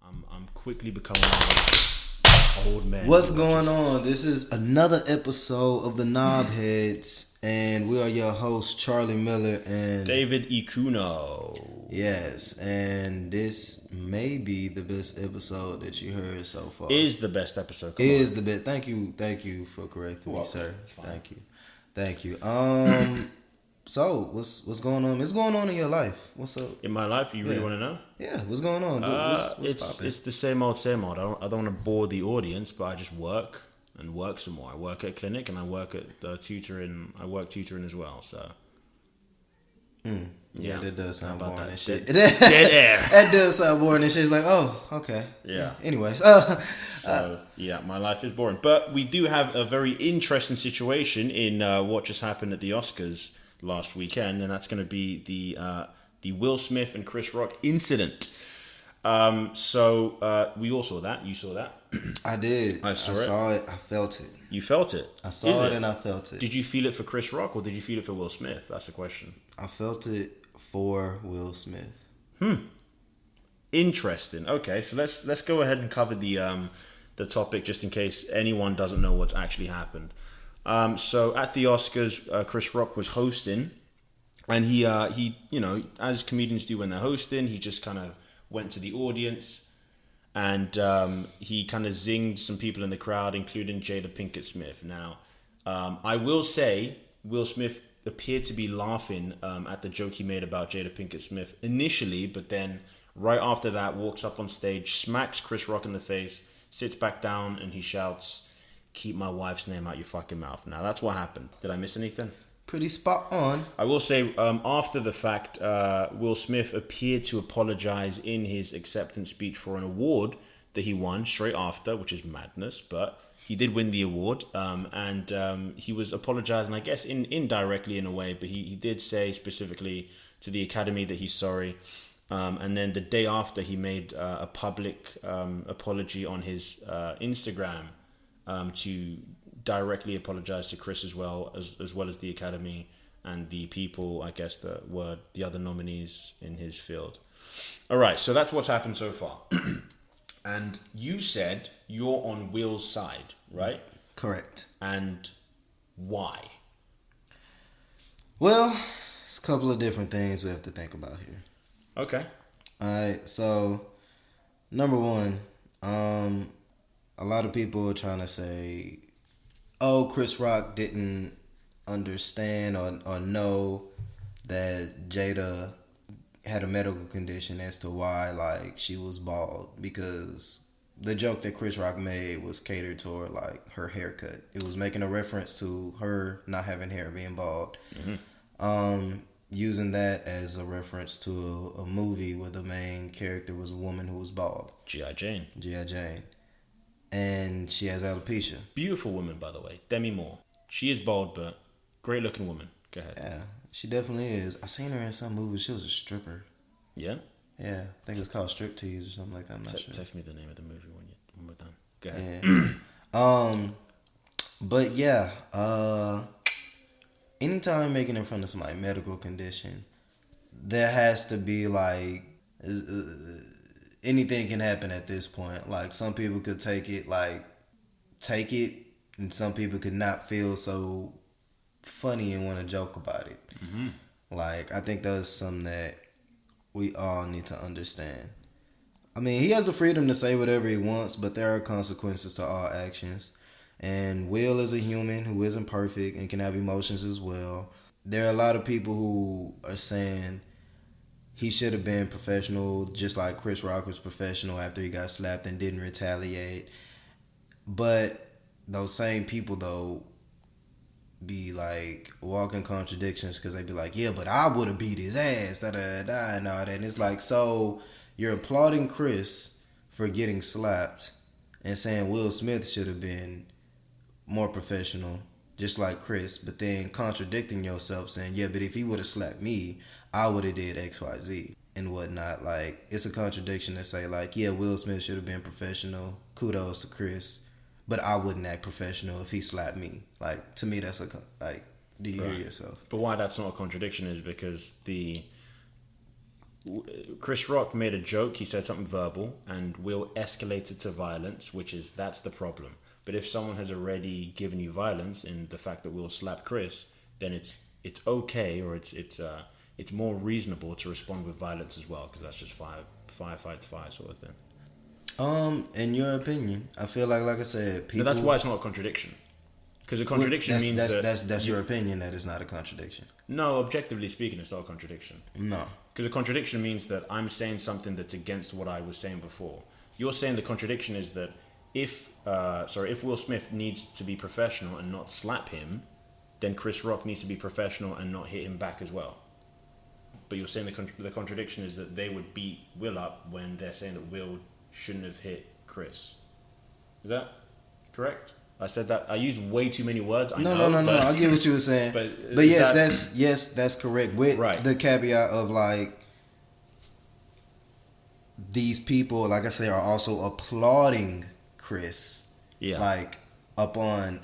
I'm quickly becoming an old man. What's going on? This is another episode of the Knobheads, and we are your hosts, Charlie Miller and David Ekunno. Yes, and this may be the best episode that you heard so far. Is the best episode. The best. Thank you for correcting me, sir. Thank you. So what's going on? What's going on in your life? What's up in my life? You really want to know? Yeah, what's going on? What's it's the same old. I don't want to bore the audience, but I just work some more. I work at clinic and I work at tutoring. I work tutoring as well. So. Yeah, that does sound boring and shit. Dead air. That does sound boring and shit. It's like, oh, okay. Yeah. Anyways. My life is boring. But we do have a very interesting situation in what just happened at the Oscars last weekend, and that's going to be the Will Smith and Chris Rock incident. We all saw that. You saw that? I did. I saw it. I felt it. You felt it? I saw it and I felt it. Did you feel it for Chris Rock or did you feel it for Will Smith? That's the question. I felt it for Will Smith. Interesting. Okay, so let's go ahead and cover the topic just in case anyone doesn't know what's actually happened. So at the Oscars, Chris Rock was hosting, and he as comedians do when they're hosting, he just kind of went to the audience, and he kind of zinged some people in the crowd, including Jada Pinkett Smith. Now, I will say Will Smith appeared to be laughing at the joke he made about Jada Pinkett Smith initially, but then right after that walks up on stage, smacks Chris Rock in the face, sits back down, and he shouts, "Keep my wife's name out your fucking mouth." Now, that's what happened. Did I miss anything? Pretty spot on. I will say, after the fact, Will Smith appeared to apologize in his acceptance speech for an award that he won straight after, which is madness, but he did win the award, and he was apologizing, I guess, indirectly in a way, but he did say specifically to the Academy that he's sorry. And then the day after, he made a public apology on his Instagram to directly apologize to Chris as well as the Academy and the people, I guess, that were the other nominees in his field. All right, so that's what's happened so far. And you said you're on Will's side, right? Correct. And why? Well, it's a couple of different things we have to think about here. Okay. All right, so number one, a lot of people are trying to say, oh, Chris Rock didn't understand or know that Jada had a medical condition as to why, like, she was bald, because the joke that Chris Rock made was catered toward, like, her haircut. It was making a reference to her not having hair, being bald. Mm-hmm. Using that as a reference to a movie where the main character was a woman who was bald. G.I. Jane. And she has alopecia. Beautiful woman, by the way. Demi Moore. She is bald, but great looking woman. Go ahead. Yeah, she definitely is. I seen her in some movies. She was a stripper. Yeah? Yeah, I think it's called Striptease or something like that. I'm not sure. Text me the name of the movie when we're done. Go ahead. Yeah. But yeah, anytime making in front of somebody's medical condition, there has to be like anything can happen at this point. Like, some people could take it, and some people could not feel so funny and want to joke about it. Mm-hmm. Like, I think that's something that we all need to understand. I mean, he has the freedom to say whatever he wants, but there are consequences to all actions. And Will is a human who isn't perfect and can have emotions as well. There are a lot of people who are saying he should have been professional, just like Chris Rock was professional after he got slapped and didn't retaliate. But those same people, though, be like walking contradictions, because they be like, yeah, but I would have beat his ass, da-da-da-da, and all that. And it's like, so you're applauding Chris for getting slapped and saying Will Smith should have been more professional, just like Chris, but then contradicting yourself saying, yeah, but if he would have slapped me, I would have did XYZ and whatnot. Like, it's a contradiction to say, like, yeah, Will Smith should have been professional, kudos to Chris, but I wouldn't act professional if he slapped me. Like, to me, that's do you hear yourself? But why that's not a contradiction is because the Chris Rock made a joke. He said something verbal, and Will escalated to violence, that's the problem. But if someone has already given you violence in the fact that Will slapped Chris, then it's okay, or it's more reasonable to respond with violence as well, because that's just fire fights fire sort of thing. In your opinion, I feel like I said, people. But that's why it's not a contradiction. Because a contradiction means that's your opinion that it's not a contradiction. No, objectively speaking, it's not a contradiction. No. Because a contradiction means that I'm saying something that's against what I was saying before. You're saying the contradiction is that if Will Smith needs to be professional and not slap him, then Chris Rock needs to be professional and not hit him back as well. But you're saying the contradiction is that they would beat Will up when they're saying that Will shouldn't have hit Chris. Is that correct? I said that. I used way too many words. No. I get what you were saying. But yes, that's correct. With the caveat of like, these people, like I say, are also applauding Chris. Yeah. Like, upon,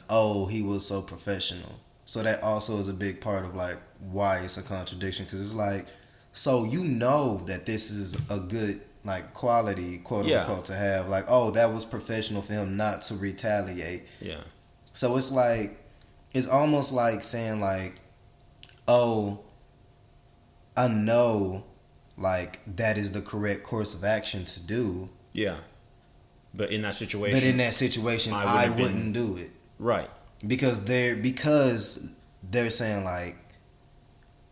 he was so professional. So that also is a big part of like why it's a contradiction, because it's like, so you know that this is a good like quality, quote unquote, to have. Like, that was professional for him not to retaliate. Yeah. So it's like, it's almost like saying like, I know like that is the correct course of action to do. Yeah. But in that situation I wouldn't do it. Right. Because they're saying like,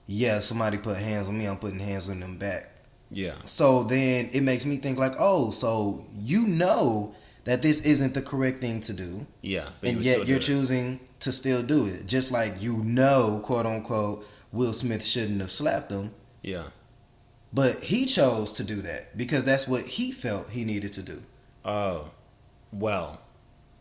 yeah, somebody put hands on me, I'm putting hands on them back. Yeah. So then it makes me think like, so you know that this isn't the correct thing to do. Yeah. And yet you're choosing to still do it. Just like, quote unquote, Will Smith shouldn't have slapped him. Yeah. But he chose to do that because that's what he felt he needed to do. Oh. Well.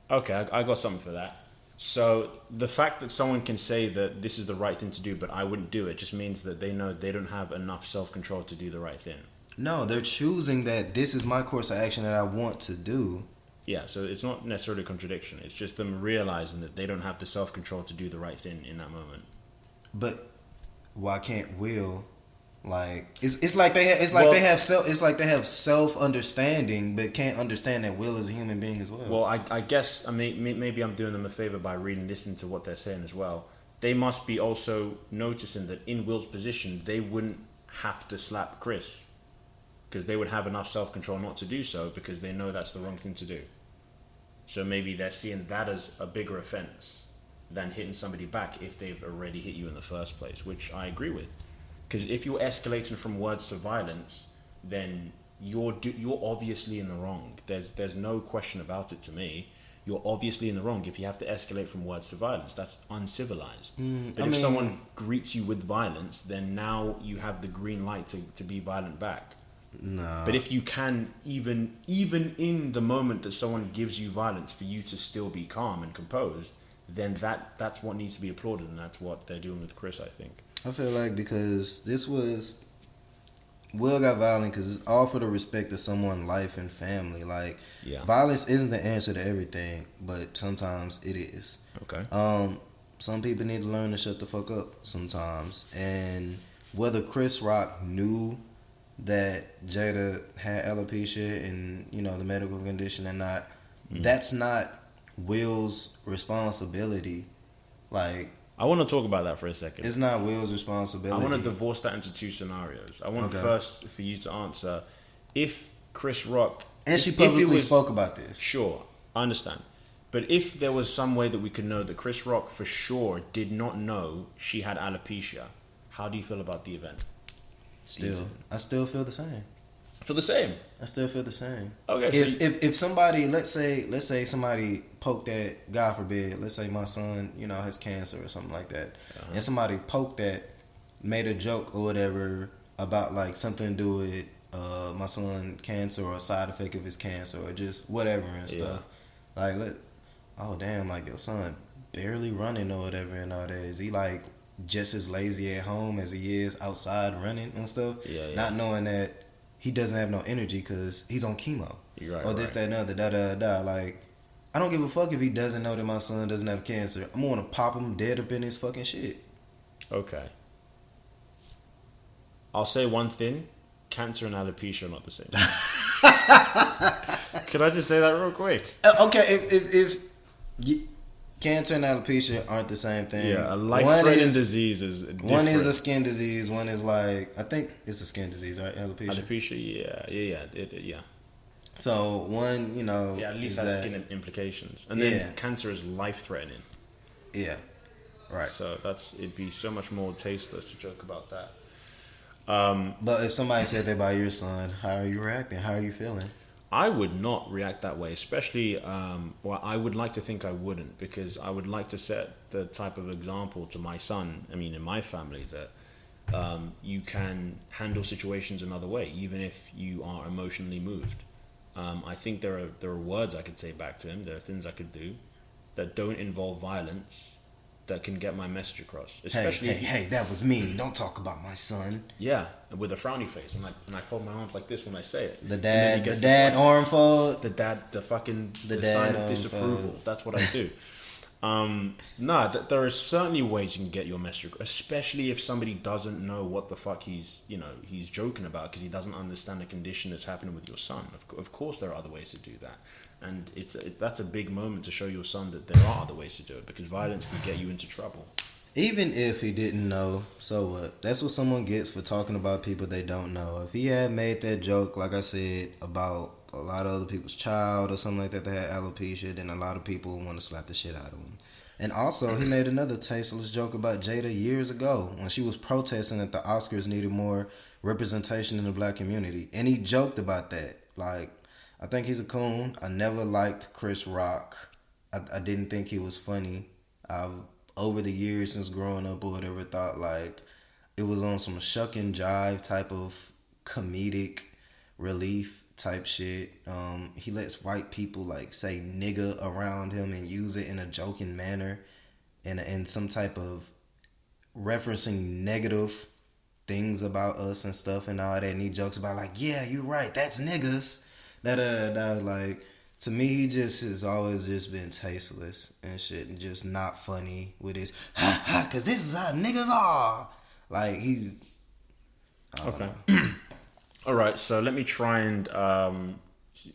Okay, I got something for that. So the fact that someone can say that this is the right thing to do, but I wouldn't do it, just means that they know they don't have enough self-control to do the right thing. No, they're choosing that this is my course of action that I want to do. Yeah, so it's not necessarily a contradiction. It's just them realizing that they don't have the self-control to do the right thing in that moment. But why can't Will? Like, it's like they have self understanding, but can't understand that Will is a human being as well. Well, I guess maybe I'm doing them a favor by listening to what they're saying as well. They must be also noticing that in Will's position, they wouldn't have to slap Chris, because they would have enough self control not to do so, because they know that's the wrong thing to do. So maybe they're seeing that as a bigger offense than hitting somebody back if they've already hit you in the first place, which I agree with. Because if you're escalating from words to violence, then you're obviously in the wrong. There's no question about it to me. You're obviously in the wrong if you have to escalate from words to violence. That's uncivilized. But if someone greets you with violence, then now you have the green light to be violent back. No. But if you can, even in the moment that someone gives you violence, for you to still be calm and composed, then that's what needs to be applauded, and that's what they're doing with Chris, I think. I feel like because Will got violent because it's all for the respect of someone's life and family. Like, violence isn't the answer to everything, but sometimes it is. Okay. Some people need to learn to shut the fuck up sometimes. And whether Chris Rock knew that Jada had alopecia and, the medical condition or not, that's not Will's responsibility. Like, I want to talk about that for a second. It's not Will's responsibility. I want to divorce that into two scenarios. I want first for you to answer if Chris Rock... And she publicly spoke about this. Sure, I understand. But if there was some way that we could know that Chris Rock for sure did not know she had alopecia, how do you feel about the event? I still feel the same. Feel the same? I still feel the same. Okay. If somebody, let's say somebody poked that, God forbid, let's say my son, has cancer or something like that, and somebody poked that, made a joke or whatever about like something to do with my son cancer or a side effect of his cancer or just whatever and stuff. Like, damn, like your son barely running or whatever and all that. Is he like just as lazy at home as he is outside running and stuff? Yeah. Not knowing that he doesn't have no energy because he's on chemo. You're right. Or this, that, and other, da. Like, I don't give a fuck if he doesn't know that my son doesn't have cancer. I'm gonna pop him dead up in his fucking shit. Okay. I'll say one thing. cancer and alopecia are not the same. Could I just say that real quick? Okay, if cancer and alopecia aren't the same thing. Yeah, a life-threatening disease is different. One is a skin disease. One is like, I think it's a skin disease, right? Alopecia, yeah. So one, yeah, at least has skin implications, and then cancer is life-threatening. Yeah, right. So it'd be so much more tasteless to joke about that. But if somebody said that about your son, how are you reacting? How are you feeling? I would not react that way, especially, well, I would like to think I wouldn't, because I would like to set the type of example to my son, in my family, that you can handle situations another way, even if you are emotionally moved. I think there are words I could say back to him, there are things I could do that don't involve violence, that can get my message across. Especially hey, that was mean. Don't talk about my son. Yeah, with a frowny face, and I fold my arms like this when I say it. The dad arm fold. The sign of disapproval. That's what I do. There are certainly ways you can get your message across, especially if somebody doesn't know what the fuck he's joking about, because he doesn't understand the condition that's happening with your son. Of course, there are other ways to do that. And that's a big moment to show your son that there are other ways to do it, because violence can get you into trouble. Even if he didn't know, so what? That's what someone gets for talking about people they don't know. If he had made that joke, like I said, about a lot of other people's child or something like that had alopecia, then a lot of people would want to slap the shit out of him. And also, he made another tasteless joke about Jada years ago when she was protesting that the Oscars needed more representation in the black community. And he joked about that. Like, I think he's a coon. I never liked Chris Rock. I didn't think he was funny. I've, over the years since growing up or whatever, thought like it was on some shuck and jive type of comedic relief type shit. He lets white people like say nigga around him and use it in a joking manner and some type of referencing negative things about us and stuff and all that. And he jokes about like, yeah, you're right, that's niggas. Like, to me, he just has always just been tasteless and shit, and just not funny with his ha ha, cause this is how niggas are. Like, he's okay. All right, so let me try and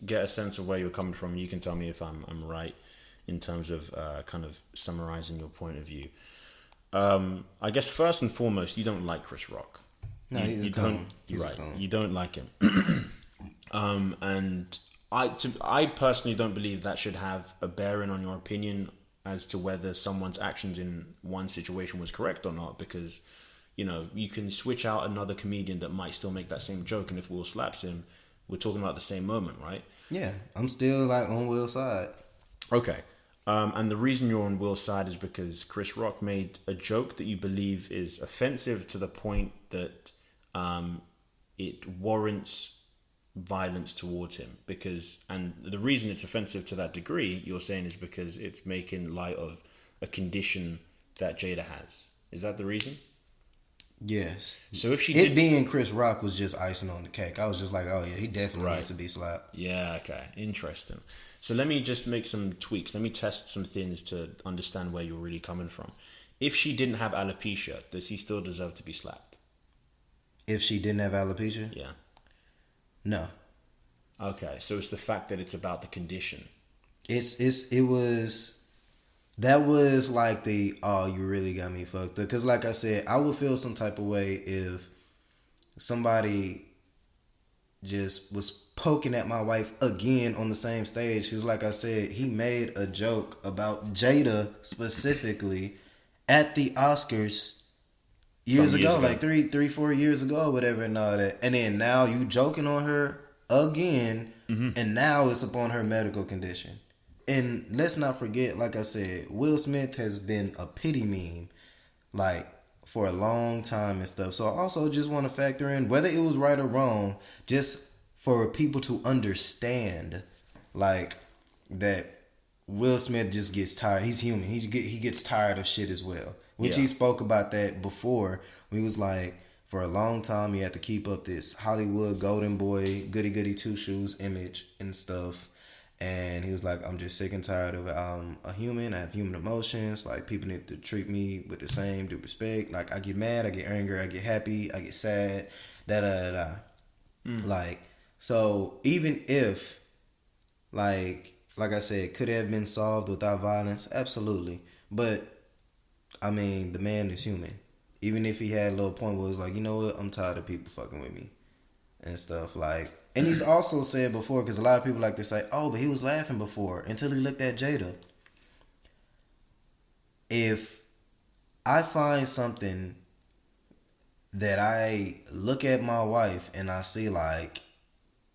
get a sense of where you're coming from. You can tell me if I'm right in terms of kind of summarizing your point of view. I guess first and foremost, you don't like Chris Rock. No, he's a cone. You don't like him. And I personally don't believe that should have a bearing on your opinion as to whether someone's actions in one situation was correct or not, because, you can switch out another comedian that might still make that same joke, and if Will slaps him, we're talking about the same moment, right? Yeah, I'm still like on Will's side. Okay. And the reason you're on Will's side is because Chris Rock made a joke that you believe is offensive to the point that it warrants violence towards him, and the reason it's offensive to that degree, you're saying, is because it's making light of a condition that Jada has. Is that the reason? Yes. So if she being Chris Rock was just icing on the cake. I was just like, oh yeah, he definitely needs to be slapped. Yeah, okay. Interesting. So let me just make some tweaks. Let me test some things to understand where you're really coming from. If she didn't have alopecia, does he still deserve to be slapped? If she didn't have alopecia? Yeah. No. Okay, so it's the fact that it's about the condition. That was like you really got me fucked up. Because like I said, I would feel some type of way if somebody just was poking at my wife again on the same stage. Because like I said, he made a joke about Jada specifically at the Oscars years ago, like 3-4 years ago or whatever and all that. And then now you joking on her again, and now it's upon her medical condition. And let's not forget, like I said, Will Smith has been a pity meme, like, for a long time and stuff. So I also just want to factor in, whether it was right or wrong, just for people to understand, like, that Will Smith just gets tired. He's human. He gets tired of shit as well. Which he spoke about that before. He was like, for a long time, he had to keep up this Hollywood golden boy, goody goody two shoes image and stuff. And he was like, I'm just sick and tired of it. I'm a human. I have human emotions. Like, people need to treat me with the same due respect. Like, I get mad, I get angry, I get happy, I get sad, da da da da. Like, so even if, like I said, could it have been solved without violence? Absolutely. But I mean, the man is human. Even if he had a little point where it was like, you know what, I'm tired of people fucking with me and stuff. Like, and he's also said before, because a lot of people like to say, oh, but he was laughing before until he looked at Jada. If I find something that I look at my wife and I see like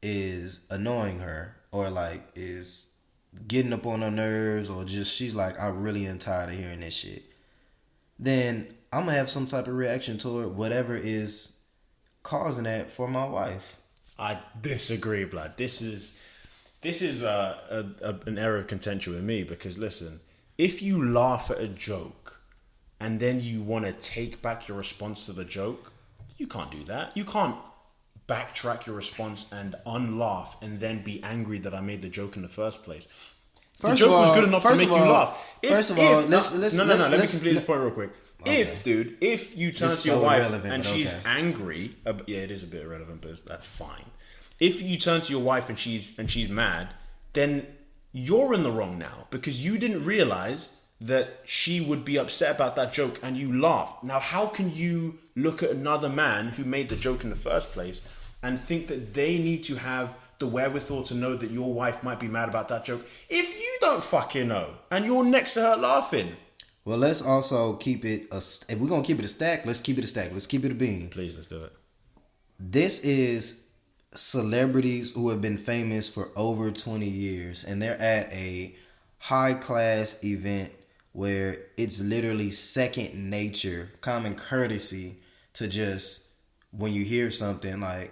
is annoying her or like is getting up on her nerves or just she's like, I really am tired of hearing this shit, then I'm gonna have some type of reaction toward whatever is causing that for my wife. I disagree, blood. This is an error of contention with me because listen, if you laugh at a joke and then you want to take back your response to the joke, you can't do that. You can't backtrack your response and unlaugh and then be angry that I made the joke in the first place. The joke was good enough to make you laugh. First of all, let's let me complete this point real quick. Okay. If you turn to your wife and she's angry, yeah, it is a bit irrelevant, but that's fine. If you turn to your wife and she's mad, then you're in the wrong now because you didn't realize that she would be upset about that joke and you laughed. Now, how can you look at another man who made the joke in the first place and think that they need to have the wherewithal to know that your wife might be mad about that joke if you don't fucking know and you're next to her laughing? Well, let's also keep it if we're gonna keep it a stack, let's keep it a stack. Let's keep it a bean. Please, let's do it. This is celebrities who have been famous for over 20 years and they're at a high class event where it's literally second nature, common courtesy to just when you hear something like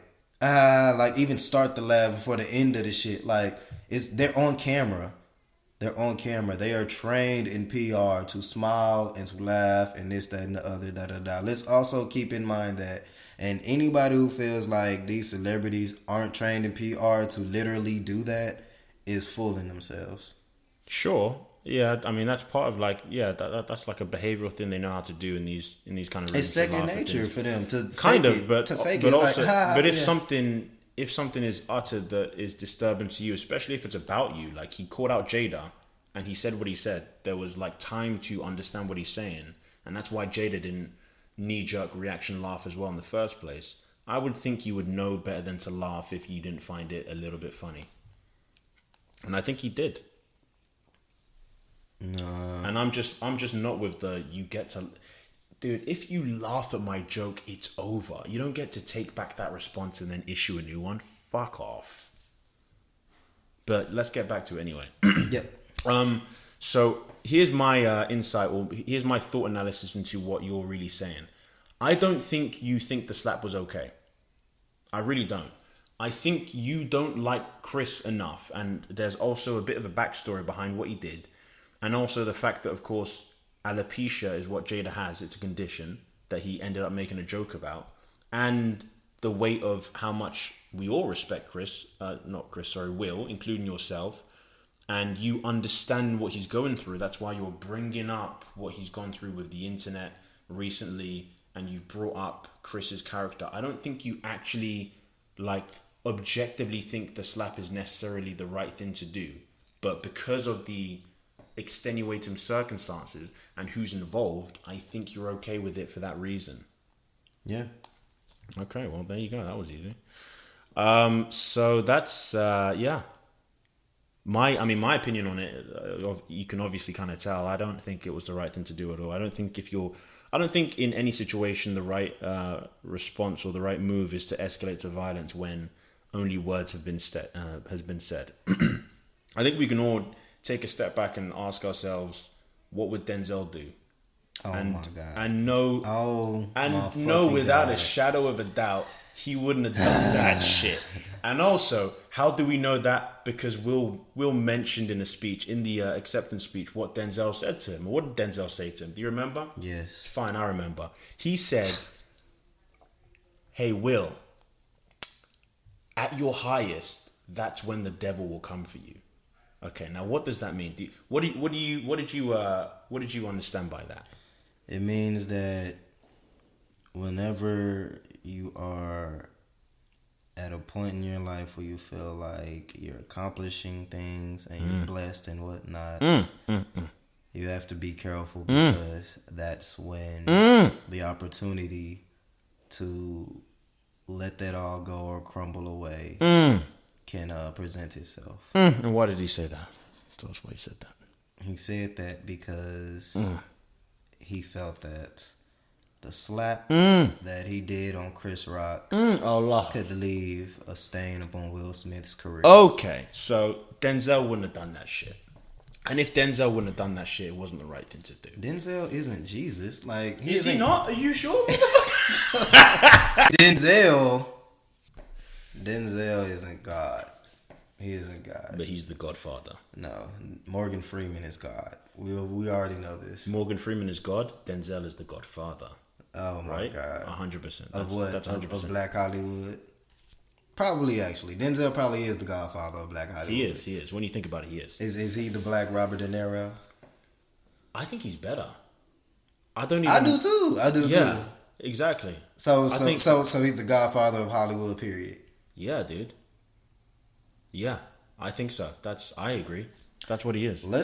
even start the laugh before the end of the shit. Like they're on camera. They're on camera. They are trained in PR to smile and to laugh and this, that, and the other, da. Let's also keep in mind that, and anybody who feels like these celebrities aren't trained in PR to literally do that is fooling themselves. Sure. Yeah, I mean that's part of like that's like a behavioral thing they know how to do in these kind of rooms. It's second nature for them to kind fake of, it, but to fake but it. also, Like, but if something is uttered that is disturbing to you, especially if it's about you, like he called out Jada and he said what he said, there was like time to understand what he's saying, and that's why Jada didn't knee-jerk reaction laugh as well in the first place. I would think you would know better than to laugh if you didn't find it a little bit funny, and I think he did. No. And I'm just not with the you get to, dude. If you laugh at my joke, it's over. You don't get to take back that response and then issue a new one. Fuck off. But let's get back to it anyway. Yep. So here's my insight, or here's my thought analysis into what you're really saying. I don't think you think the slap was okay. I really don't. I think you don't like Chris enough, and there's also a bit of a backstory behind what he did. And also the fact that, of course, alopecia is what Jada has. It's a condition that he ended up making a joke about. And the weight of how much we all respect Will, including yourself. And you understand what he's going through. That's why you're bringing up what he's gone through with the internet recently. And you brought up Chris's character. I don't think you actually, objectively think the slap is necessarily the right thing to do. But because of the extenuating circumstances and who's involved, I think you're okay with it for that reason. Yeah. Okay, well there you go. That was easy. So that's my opinion on it. You can obviously kind of tell. I don't think it was the right thing to do at all. I don't think in any situation the right response or the right move is to escalate to violence when only words have been said. I think we can all take a step back and ask ourselves, what would Denzel do? Oh my God. And know without a shadow of a doubt, he wouldn't have done that shit. And also, how do we know that? Because Will mentioned in a speech, in the acceptance speech, what Denzel said to him. What did Denzel say to him? Do you remember? Yes. Fine, I remember. He said, hey, Will, at your highest, that's when the devil will come for you. Okay, now what does that mean? What did you understand by that? It means that whenever you are at a point in your life where you feel like you're accomplishing things and you're blessed and whatnot, you have to be careful because that's when the opportunity to let that all go or crumble away can present itself. And why did he say that? Tell us why he said that. He said that because he felt that the slap that he did on Chris Rock could leave a stain upon Will Smith's career. Okay, so Denzel wouldn't have done that shit. And if Denzel wouldn't have done that shit, it wasn't the right thing to do. Denzel isn't Jesus. Like, is he not? Are you sure? Denzel isn't God. He isn't God. But he's the Godfather. No, Morgan Freeman is God. We already know this. Morgan Freeman is God. Denzel is the Godfather. Oh my God. 100%. Of what? That's 100%. Of Black Hollywood? Probably, actually. Denzel probably is the Godfather of Black Hollywood. He is. When you think about it, he is. Is he the Black Robert De Niro? I think he's better. I do too. Yeah, exactly. So he's the Godfather of Hollywood, period. Yeah, dude. Yeah, I think so. I agree. That's what he is. I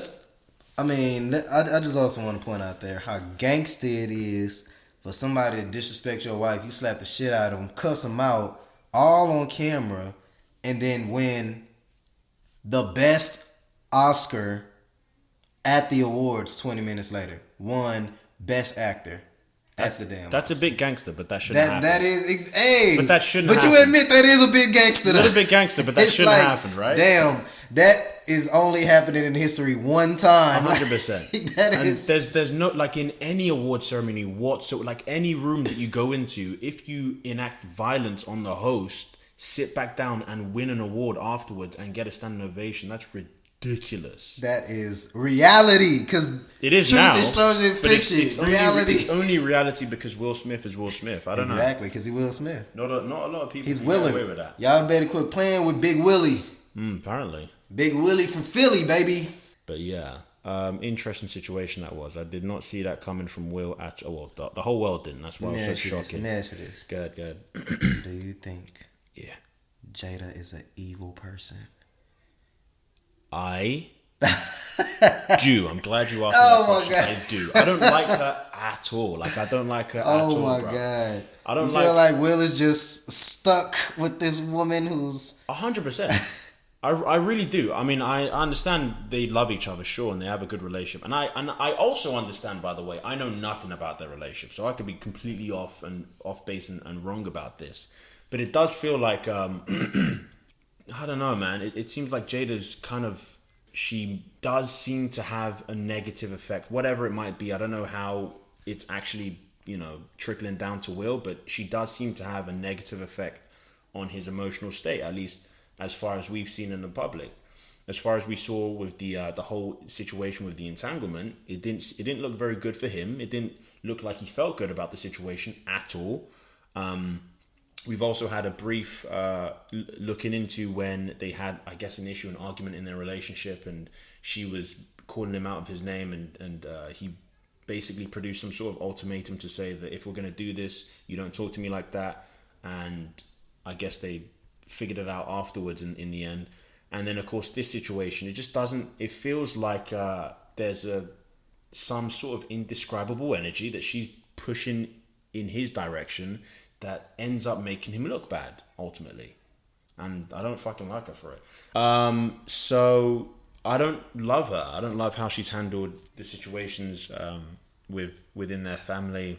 just also want to point out there how gangster it is for somebody to disrespect your wife. You slap the shit out of them, cuss them out, all on camera, and then win the best Oscar at the awards 20 minutes later. Won Best Actor at the damn That's Oscars. a big gangster, but that shouldn't happen. That is, hey. But that shouldn't happen. But you admit that is a big gangster, though. A little bit gangster, but that shouldn't happen, right? Damn, that is only happening in history one time. 100%. There's no, like, in any award ceremony whatsoever, like any room that you go into, if you enact violence on the host, sit back down and win an award afterwards and get a standing ovation, that's ridiculous. That is reality, because it is truth now. Is stronger than fiction. It's reality. It's only reality because Will Smith is Will Smith. I don't know. Exactly, because he Will Smith. Not a lot of people. He's get willing. away with that. Y'all better quit playing with Big Willie. Apparently. Big Willie from Philly, baby. But yeah, interesting situation that was. I did not see that coming from Will at all. Well, the whole world didn't. That's why it was so shocking. Good. Do you think? Yeah. Jada is an evil person? I do. I'm glad you asked me that question. God. I do. I don't like her at all. Like, I don't like her at all, Oh my bro. God. I don't feel like Will is just stuck with this woman who's 100%. I really do. I mean, I understand they love each other, sure, and they have a good relationship. And I also understand, by the way, I know nothing about their relationship, so I could be completely off base and wrong about this. But it does feel like, I don't know, man. It seems like Jada's kind of, she does seem to have a negative effect, whatever it might be. I don't know how it's actually, trickling down to Will, but she does seem to have a negative effect on his emotional state, at least as far as we've seen in the public. As far as we saw with the whole situation with the entanglement, it didn't look very good for him. It didn't look like he felt good about the situation at all. We've also had a brief looking into when they had, I guess, an argument in their relationship, and she was calling him out of his name, and he basically produced some sort of ultimatum to say that if we're going to do this, you don't talk to me like that. And I guess they figured it out afterwards in the end. And then, of course, this situation, it feels like there's some sort of indescribable energy that she's pushing in his direction that ends up making him look bad, ultimately. And I don't fucking like her for it. So I don't love her. I don't love how she's handled the situations within their family.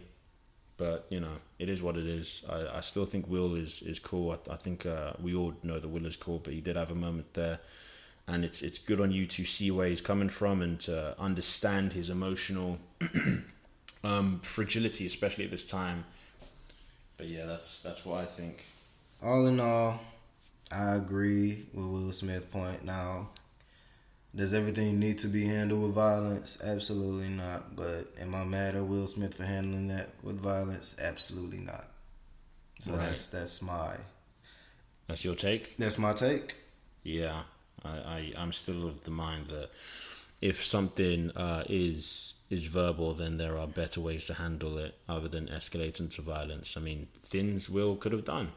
But, it is what it is. I still think Will is cool. I think we all know that Will is cool, but he did have a moment there. And it's good on you to see where he's coming from and to understand his emotional fragility, especially at this time. But yeah, that's what I think. All in all, I agree with Will Smith's point. Now, does everything need to be handled with violence? Absolutely not. But am I mad at Will Smith for handling that with violence? Absolutely not. So right. That's your take? That's my take. Yeah. I'm still of the mind that if something is verbal, then there are better ways to handle it other than escalating to violence. I mean, things Will could have done.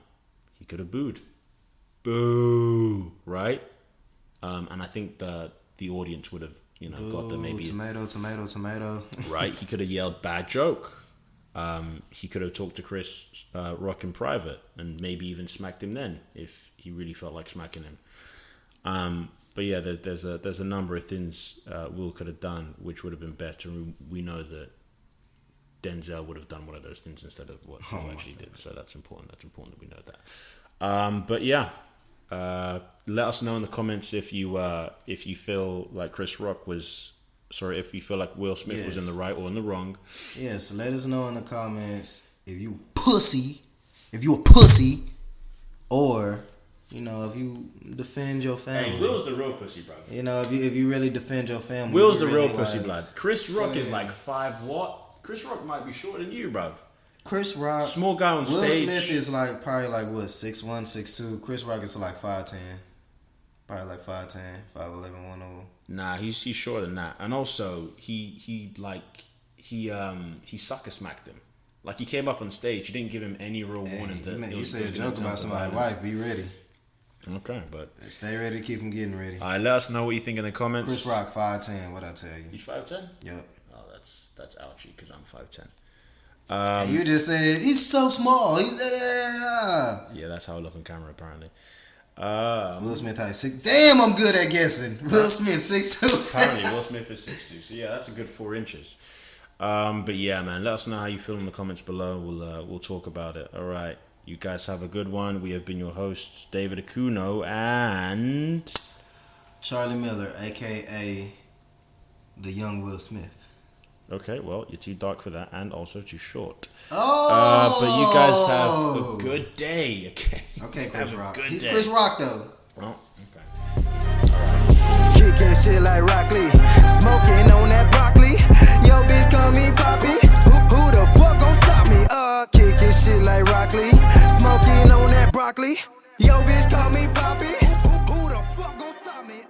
He could have booed. boo, right? And I think the audience would have, got the maybe tomato. right. He could have yelled bad joke. He could have talked to Chris Rock in private and maybe even smacked him then if he really felt like smacking him. But yeah, there's a number of things Will could have done which would have been better. We know that Denzel would have done one of those things instead of what Will actually did. So that's important. That's important that we know that. But yeah, let us know in the comments if you feel like if you feel like Will Smith was in the right or in the wrong. Yes, let us know in the comments if you a pussy, or if you defend your family. Hey, Will's the real pussy, bro. If you really defend your family. Will's the real pussy blood. Chris Rock is like 5 what? Chris Rock might be shorter than you, bro. Chris Rock, small guy on stage. Will Smith is probably 6'1", 6'2". Chris Rock is 5'10". Probably 5'10", 5'11", 105. Nah, he's shorter than that. And also he sucker smacked him. Like, he came up on stage, he didn't give him any real warning that he said a joke about somebody's wife. Be ready. Okay, but stay ready to keep him getting ready. Alright, let us know what you think in the comments. Chris Rock 5'10", what I tell you. He's 5'10"? Yep. Oh, that's ouchie because I'm 5'10". And you just said he's so small. Yeah, that's how I look on camera apparently. Will Smith height 6. Damn, I'm good at guessing. Will Smith 6'2". Apparently, Will Smith is 6'2". So yeah, that's a good 4 inches. But yeah, man, let us know how you feel in the comments below. We'll talk about it. All right, you guys have a good one. We have been your hosts, David Ekunno and Charlie Miller, aka the young Will Smith. Okay, well, you're too dark for that and also too short. Oh! But you guys have a good day, okay? Okay, Chris Rock. He's day. Chris Rock, though. Oh, okay. Alright. Kicking shit like Rock Lee. Smoking on that broccoli. Yo, bitch, call me Poppy. Who the fuck gon' stop me? Kicking shit like Rock Lee. Smoking on that broccoli. Yo, bitch, call me Poppy. Who the fuck gon' stop me?